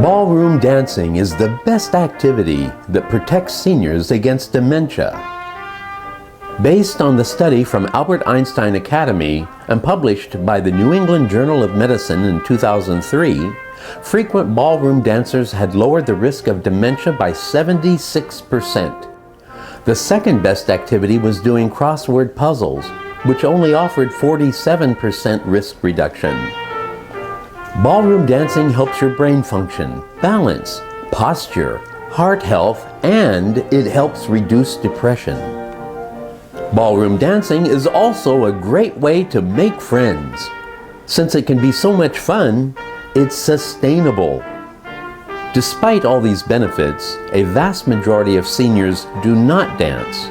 Ballroom dancing is the best activity that protects seniors against dementia. Based on the study from Albert Einstein Academy and published by the New England Journal of Medicine in 2003, frequent ballroom dancers had lowered the risk of dementia by 76%. The second best activity was doing crossword puzzles, which only offered 47% risk reduction. Ballroom dancing helps your brain function, balance, posture, heart health, and it helps reduce depression. Ballroom dancing is also a great way to make friends. Since it can be so much fun, it's sustainable. Despite all these benefits, a vast majority of seniors do not dance.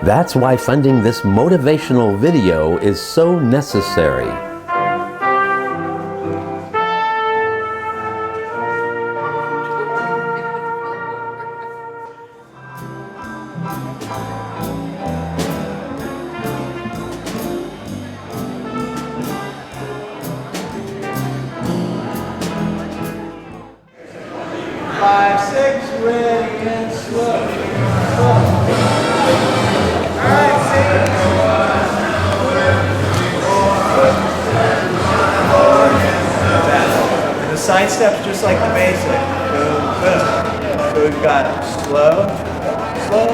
That's why funding this motivational video is so necessary. Five, six, ready and slow. Alright, six. And the side step's just like the basic. Boom, boom. So we've got slow, slow,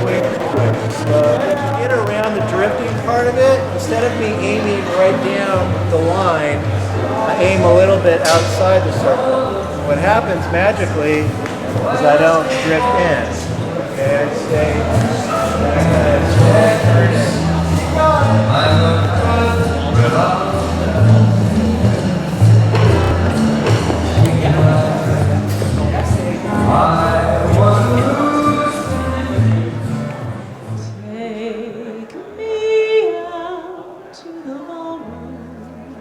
quick, quick, slow. To get around the drifting part of it, instead of me aiming right down the line, I aim a little bit outside the circle. What happens magically is I don't drift in. Okay, I stay. Take me out to the ballroom.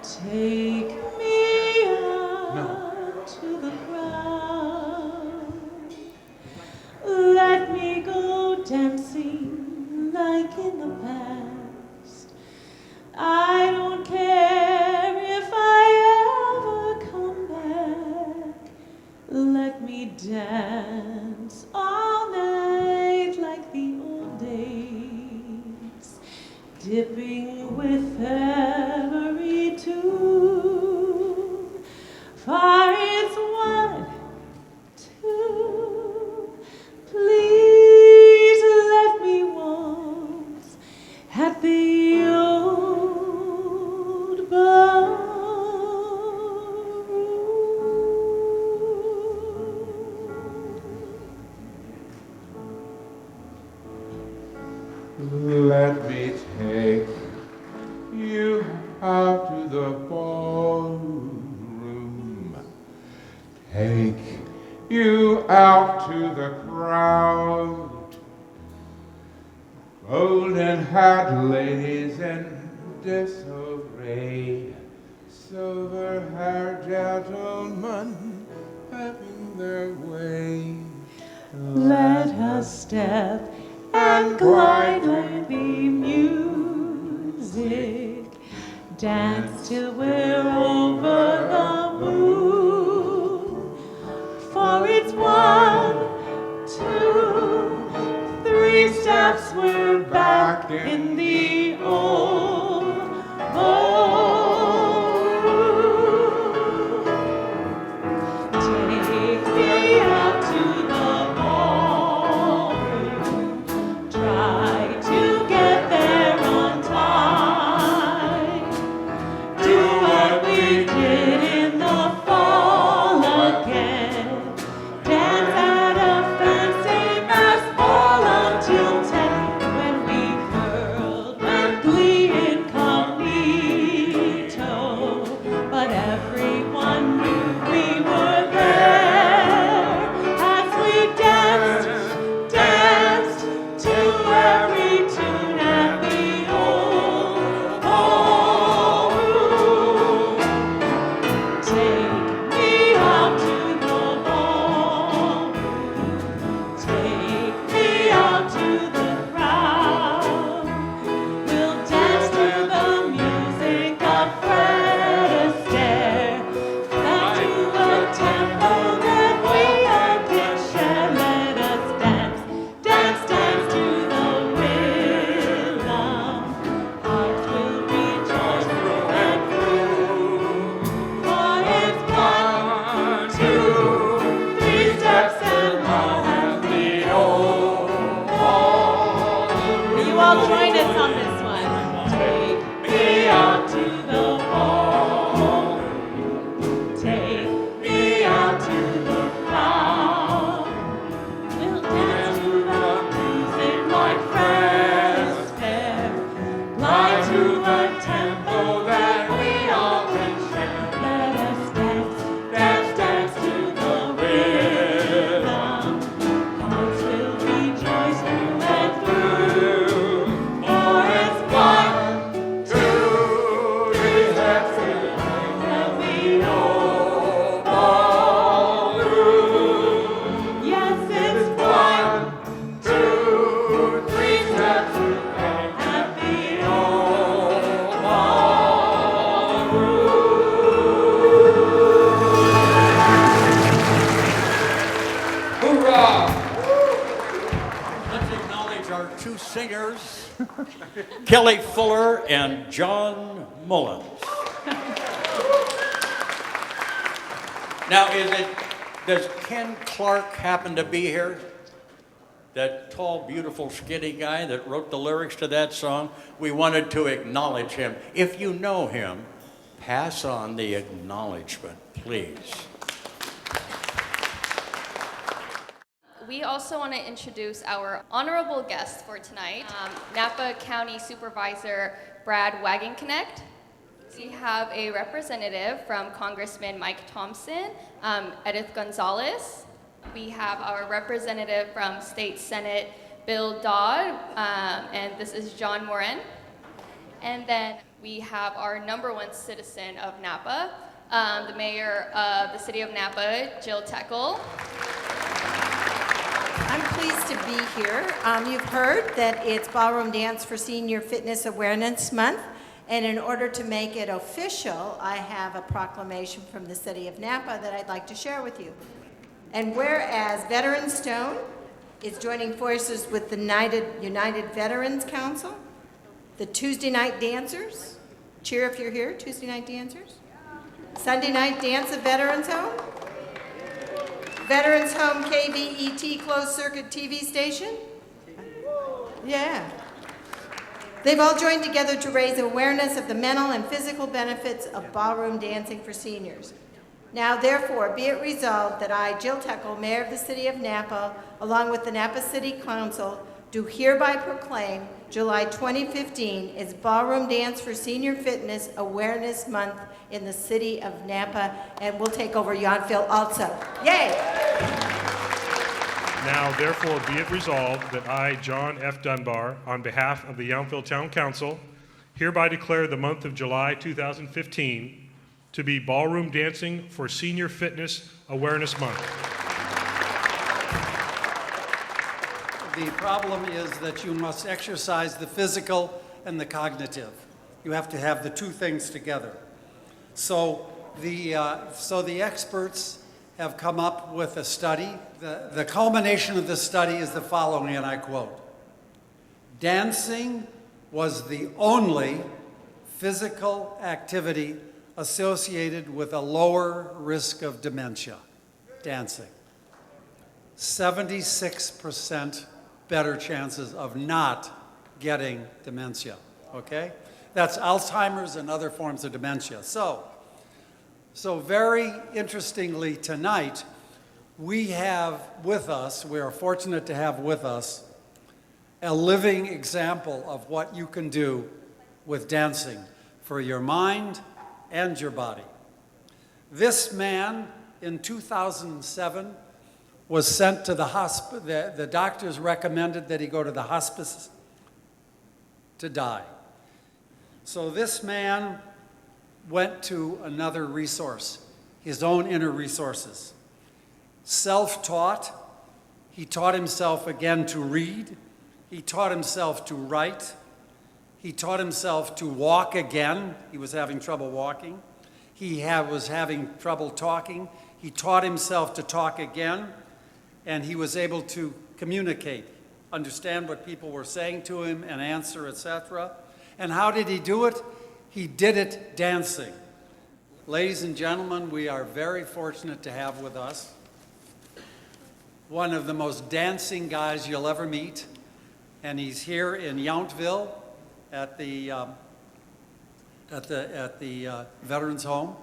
Take me out to the crowd. Let me go dancing like in the past. I don't care if I ever come back. Let me dance all night like the old days, dipping with every tune. For it's 1, 2, please let me waltz at the old ballroom. Let me take you out to the ballroom. Take you out to the crowd. Golden-haired ladies in disarray, silver-haired gentlemen having their way. Let us step and glide with the music, dance till we're over the moon. For it's 1, 2, 3 steps, we're back in the old ballroom. Take me out to the ballroom. Try to get there on time. Do what we did in the fall again. Dance at a fancy mass ball until 10, when we curled all join us on this one. Take me out to the ball. Take me out to the crowd. We'll dance to the music like friends pair. Fly to the tempo that we all can share. Let us dance, dance, dance to the rhythm. Hearts will rejoice through and through. For it's one, two, three, steps that we all ballroom. Yes, it's one, two, three steps at the old ballroom. Hoorah! Let's acknowledge our two singers, Kelly Fuller and John Mullins. Now, does Ken Clark happen to be here? That tall, beautiful, skinny guy that wrote the lyrics to that song? We wanted to acknowledge him. If you know him, pass on the acknowledgement, please. We also want to introduce our honorable guest for tonight, Napa County Supervisor Brad Wagenknecht. We have a representative from Congressman Mike Thompson, Edith Gonzalez. We have our representative from State Senate Bill Dodd, and this is John Moran. And then we have our number one citizen of Napa, the mayor of the city of Napa, Jill Teckle. I'm pleased to be here. You've heard that it's Ballroom Dance for Senior Fitness Awareness Month, and in order to make it official, I have a proclamation from the city of Napa that I'd like to share with you. And whereas Veteran Stone is joining forces with the United Veterans Council, the Tuesday Night Dancers, cheer if you're here, Tuesday Night Dancers, Sunday Night Dance of Veterans Home, Veterans Home KVET closed circuit TV station? Yeah. They've all joined together to raise awareness of the mental and physical benefits of ballroom dancing for seniors. Now, therefore, be it resolved that I, Jill Teckle, Mayor of the City of Napa, along with the Napa City Council, do hereby proclaim July 2015 is Ballroom Dance for Senior Fitness Awareness Month in the City of Napa, and we'll take over Yountville also. Yay! Now, therefore, be it resolved that I, John F. Dunbar, on behalf of the Yountville Town Council, hereby declare the month of July 2015 to be Ballroom Dancing for Senior Fitness Awareness Month. The problem is that you must exercise the physical and the cognitive. You have to have the two things together. So the experts have come up with a study. The culmination of the study is the following, and I quote: dancing was the only physical activity associated with a lower risk of dementia. Dancing. 76% better chances of not getting dementia, okay? That's Alzheimer's and other forms of dementia. So very interestingly tonight, we have with us, we are fortunate to have with us, a living example of what you can do with dancing for your mind and your body. This man, in 2007, was sent to the hospital. The doctors recommended that he go to the hospice to die. So this man went to another resource, his own inner resources. Self-taught, he taught himself again to read, he taught himself to write, he taught himself to walk again. He was having trouble walking. He was having trouble talking. He taught himself to talk again, and he was able to communicate, understand what people were saying to him and answer, etc. And how did he do it? He did it dancing. Ladies and gentlemen, we are very fortunate to have with us one of the most dancing guys you'll ever meet, and he's here in Yountville at the Veterans Home.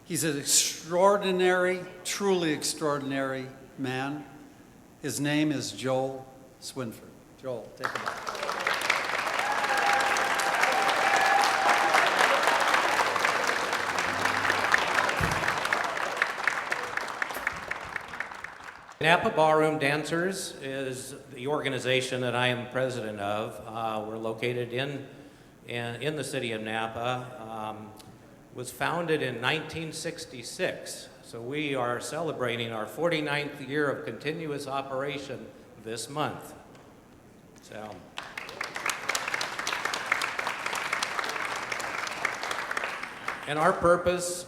He's an extraordinary, truly extraordinary man. His name is Joel Swinford. Joel, take it away. Napa Ballroom Dancers is the organization that I am president of. We're located in the city of Napa. Was founded in 1966, so we are celebrating our 49th year of continuous operation this month. So. And our purpose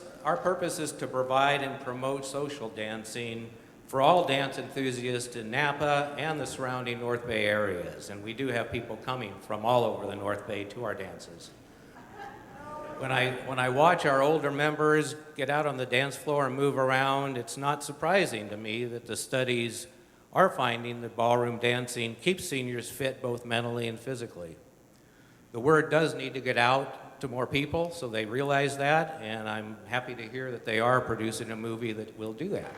is to provide and promote social dancing for all dance enthusiasts in Napa and the surrounding North Bay areas. And we do have people coming from all over the North Bay to our dances. When I watch our older members get out on the dance floor and move around, it's not surprising to me that the studies are finding that ballroom dancing keeps seniors fit both mentally and physically. The word does need to get out to more people so they realize that, and I'm happy to hear that they are producing a movie that will do that.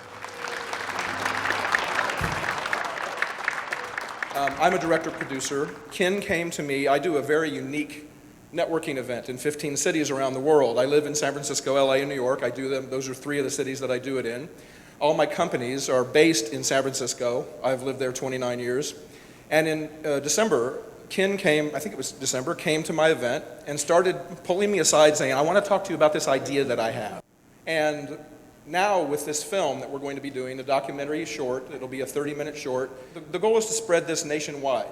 I'm a director-producer. Ken came to me. I do a very unique networking event in 15 cities around the world. I live in San Francisco, LA, and New York. I do them. Those are 3 of the cities that I do it in. All my companies are based in San Francisco. I've lived there 29 years. And in December, Ken came, I think it was December, came to my event and started pulling me aside saying, I want to talk to you about this idea that I have. And now with this film that we're going to be doing, a documentary short, it'll be a 30-minute short, the goal is to spread this nationwide.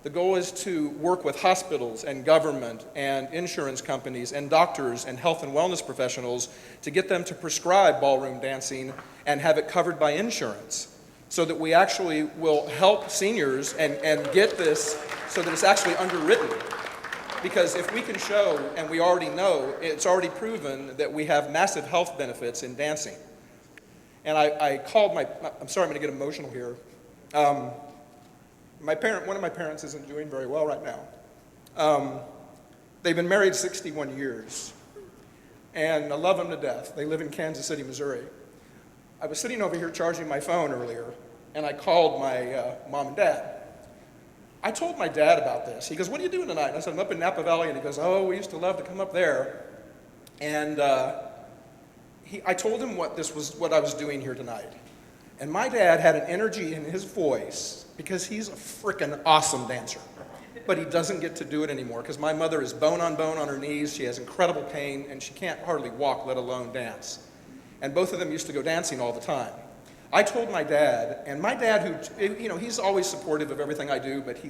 The goal is to work with hospitals and government and insurance companies and doctors and health and wellness professionals to get them to prescribe ballroom dancing and have it covered by insurance so that we actually will help seniors and get this so that it's actually underwritten. Because if we can show, and we already know, it's already proven that we have massive health benefits in dancing. And I called I'm sorry, I'm going to get emotional here. One of my parents isn't doing very well right now. They've been married 61 years, and I love them to death. They live in Kansas City, Missouri. I was sitting over here charging my phone earlier, and I called my mom and dad. I told my dad about this. He goes, what are you doing tonight? And I said, I'm up in Napa Valley, and he goes, oh, we used to love to come up there. And I told him what I was doing here tonight. And my dad had an energy in his voice because he's a frickin' awesome dancer. But he doesn't get to do it anymore because my mother is bone on her knees. She has incredible pain, and she can't hardly walk, let alone dance. And both of them used to go dancing all the time. I told my dad, and my dad, who, he's always supportive of everything I do, but he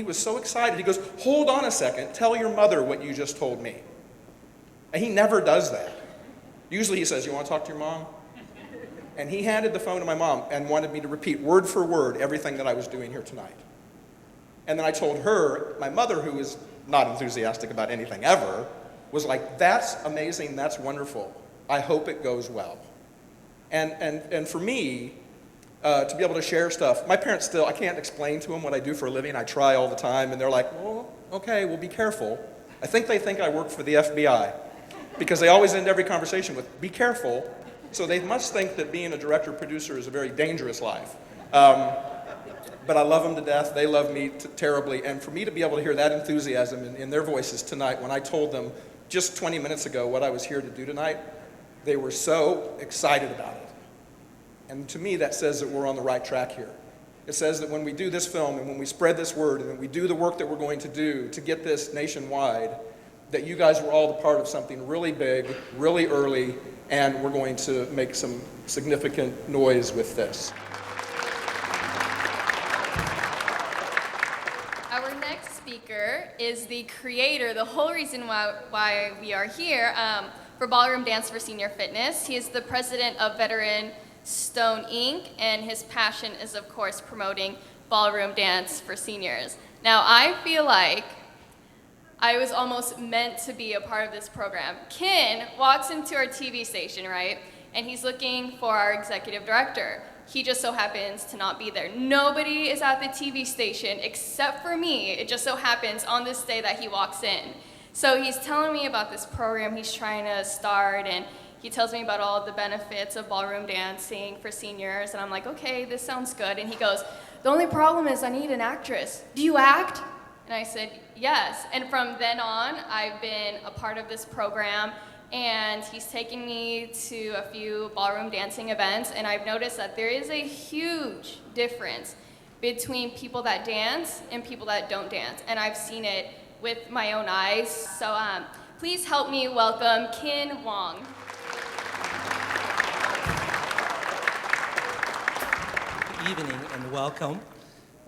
was so excited. He goes, hold on a second, tell your mother what you just told me. And he never does that. Usually he says, you want to talk to your mom? And he handed the phone to my mom and wanted me to repeat word for word everything that I was doing here tonight. And then I told her, my mother, who is not enthusiastic about anything ever, was like, that's amazing, that's wonderful. I hope it goes well. And for me, to be able to share stuff, my parents still, I can't explain to them what I do for a living. I try all the time, and they're like, well, okay, well, be careful. I think they think I work for the FBI, because they always end every conversation with, be careful. So they must think that being a director-producer is a very dangerous life. But I love them to death. They love me terribly. And for me to be able to hear that enthusiasm in their voices tonight, when I told them just 20 minutes ago what I was here to do tonight, they were so excited about it. And to me, that says that we're on the right track here. It says that when we do this film and when we spread this word and when we do the work that we're going to do to get this nationwide, that you guys were all a part of something really big, really early, and we're going to make some significant noise with this. Our next speaker is the creator, the whole reason why we are here, for Ballroom Dance for Senior Fitness. He is the president of Veteran Stone Inc., and his passion is, of course, promoting ballroom dance for seniors. Now, I feel like I was almost meant to be a part of this program. Ken walks into our TV station, right? And he's looking for our executive director. he just so happens to not be there. Nobody is at the TV station except for me. It just so happens on this day that he walks in. So he's telling me about this program he's trying to start, and he tells me about all the benefits of ballroom dancing for seniors, and I'm like, okay, this sounds good. And he goes, the only problem is I need an actress. Do you act? And I said, yes. And from then on, I've been a part of this program, and he's taken me to a few ballroom dancing events, and I've noticed that there is a huge difference between people that dance and people that don't dance, and I've seen it with my own eyes. So please help me welcome Kin Wong. Good evening and welcome.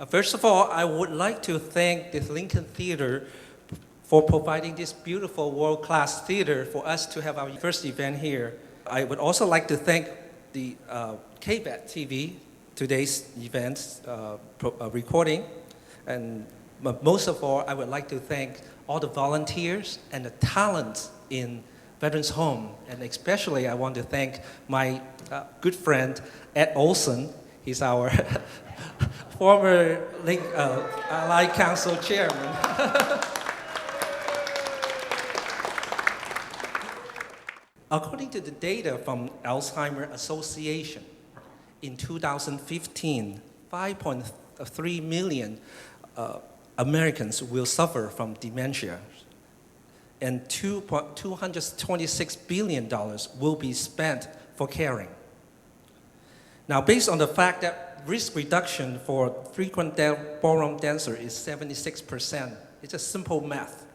First of all, I would like to thank the Lincoln Theater for providing this beautiful world-class theater for us to have our first event here. I would also like to thank the KBAT TV, today's event recording. And most of all, I would like to thank all the volunteers and the talents in Veterans Home. And especially I want to thank my good friend, Ellison. He's our former Allied Council chairman. According to the data from Alzheimer's Association, in 2015, 5.3 million Americans will suffer from dementia, and $226 billion will be spent for caring. Now, based on the fact that risk reduction for frequent ballroom dancer is 76%, it's a simple math.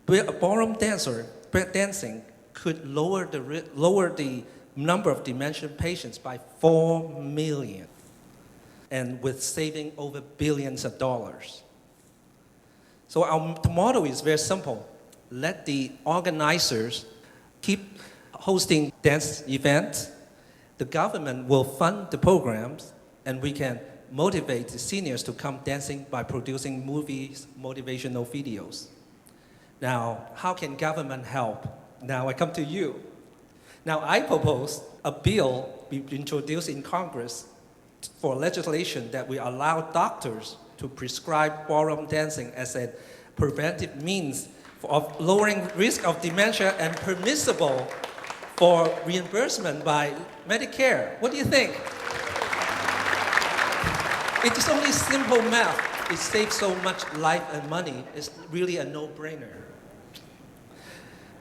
A ballroom dancing could lower the number of dementia patients by 4 million, and with saving over billions of dollars. So our motto is very simple. Let the organizers keep hosting dance events. The government will fund the programs, and we can motivate the seniors to come dancing by producing movies, motivational videos. Now, how can government help? Now I come to you. Now I propose a bill be introduced in Congress for legislation that will allow doctors to prescribe ballroom dancing as a preventive means of lowering risk of dementia and permissible for reimbursement by Medicare. What do you think? It's only simple math. It saves so much life and money. It's really a no-brainer.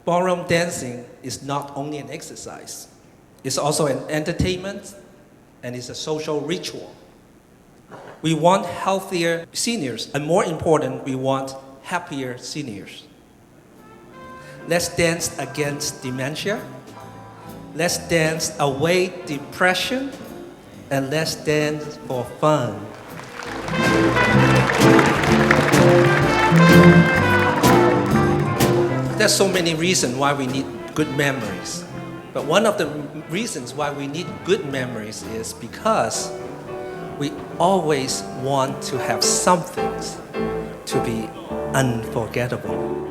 Ballroom dancing is not only an exercise. It's also an entertainment, and it's a social ritual. We want healthier seniors, and more important, we want happier seniors. Let's dance against dementia. Let's dance away depression, and let's dance for fun. There's so many reasons why we need good memories. But one of the reasons why we need good memories is because we always want to have something to be unforgettable.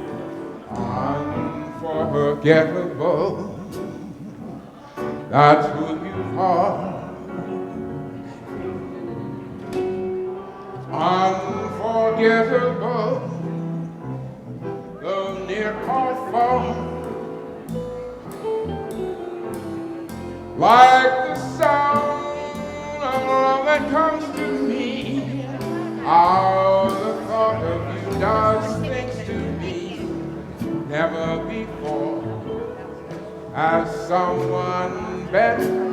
Unforgettable, that's who you are. Unforgettable, though near or far. Like the sound of love that comes to me, how the thought of you does things to me. Never before has someone better.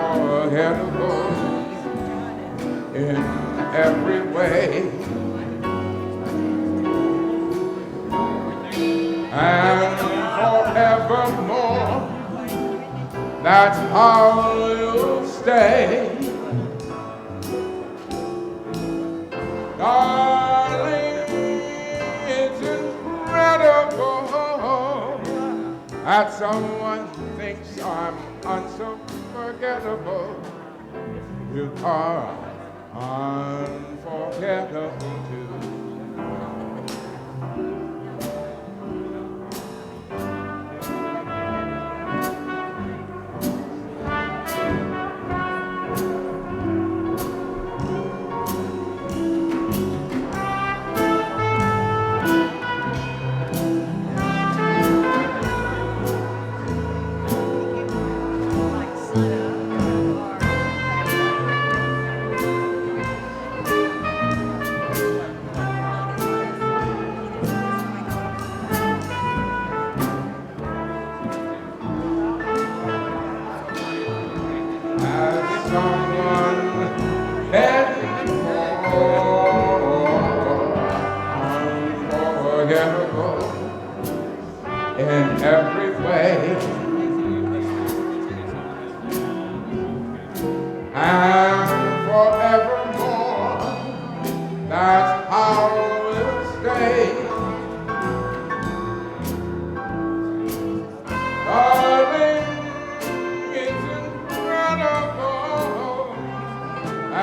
Unforgettable in every way. And forevermore, that's how you'll stay. Darling, it's incredible that someone thinks I'm unforgettable. You are unforgettable too.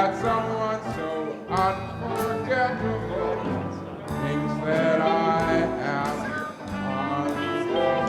had someone so unforgettable, things that I am unforgettable.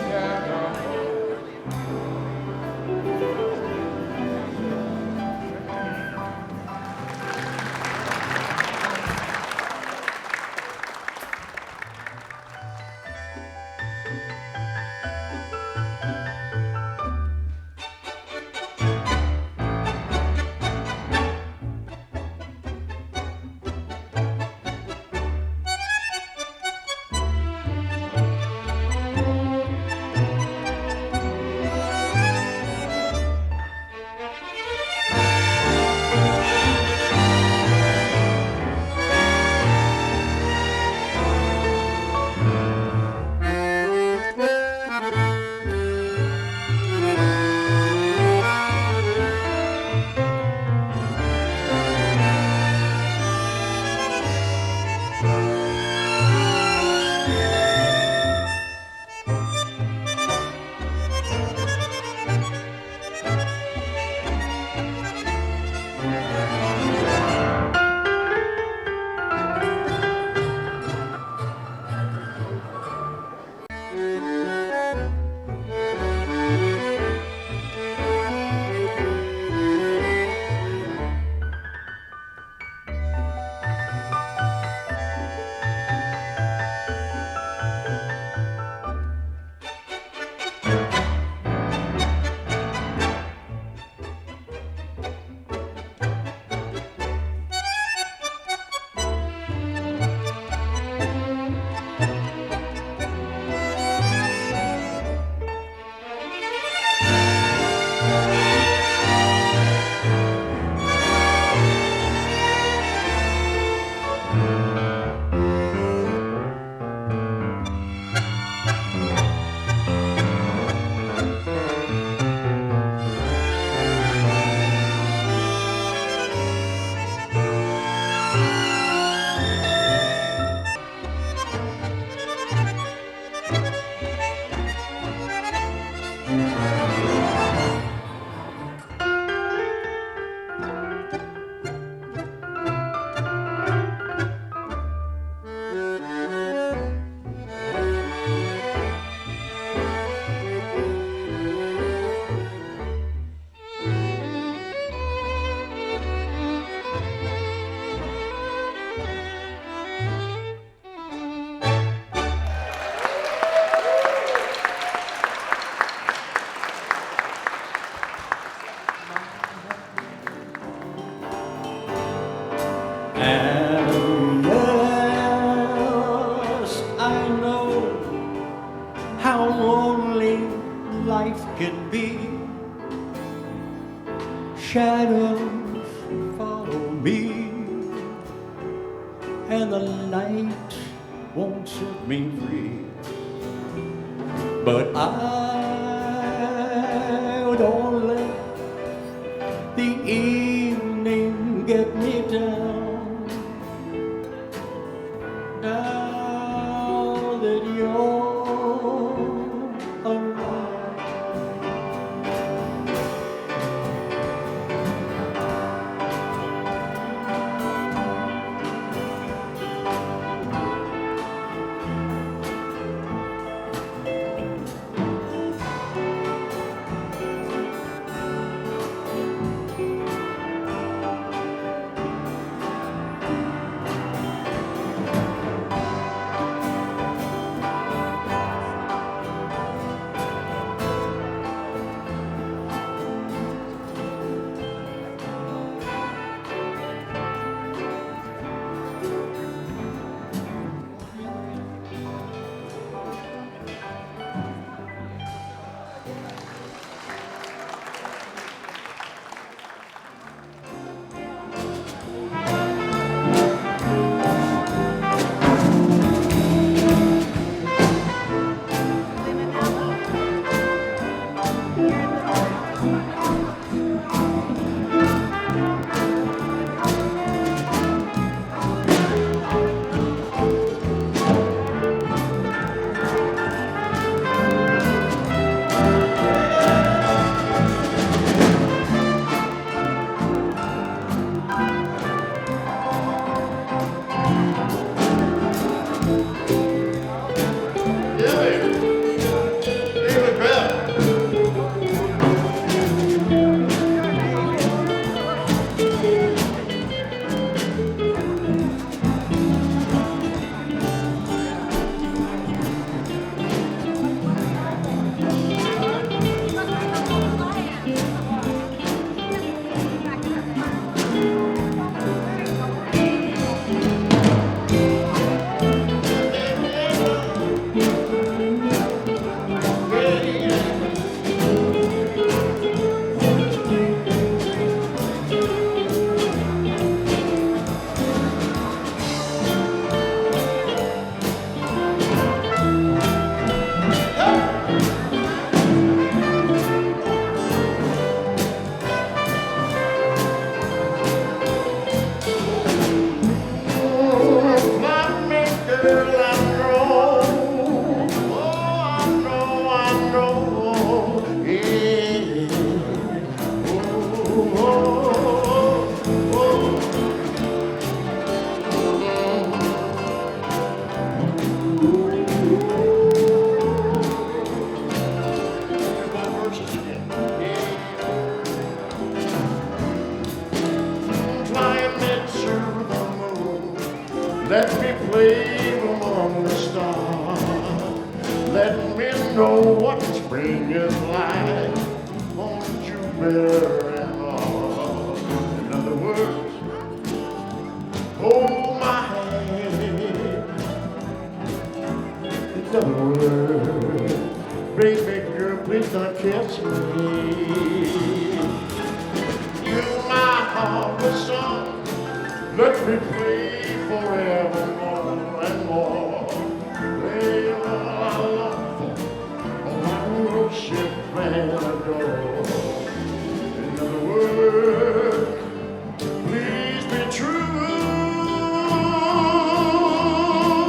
And yes, I know how lonely life can be. Shadows follow me, and the light won't set me free. But I don't let the evening get me down. Now that you're around, Let me play among the stars. Let me know what spring is like on Jupiter and Mars. In other words, hold my hand. In other words, baby girl, please don't kiss me. Fill my heart with song. Let me play forevermore and more. Play all I long for, all I worship and adore. In other words, please be true.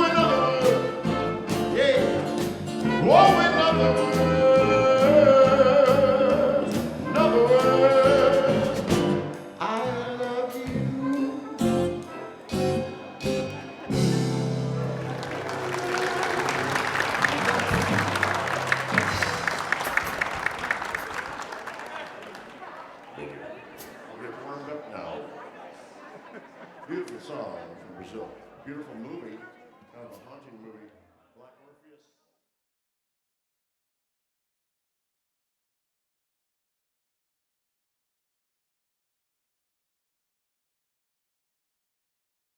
In other words, yeah. Oh, in other words, I love you. Warmed up now. Beautiful song from Brazil. Beautiful movie, kind of a haunting movie.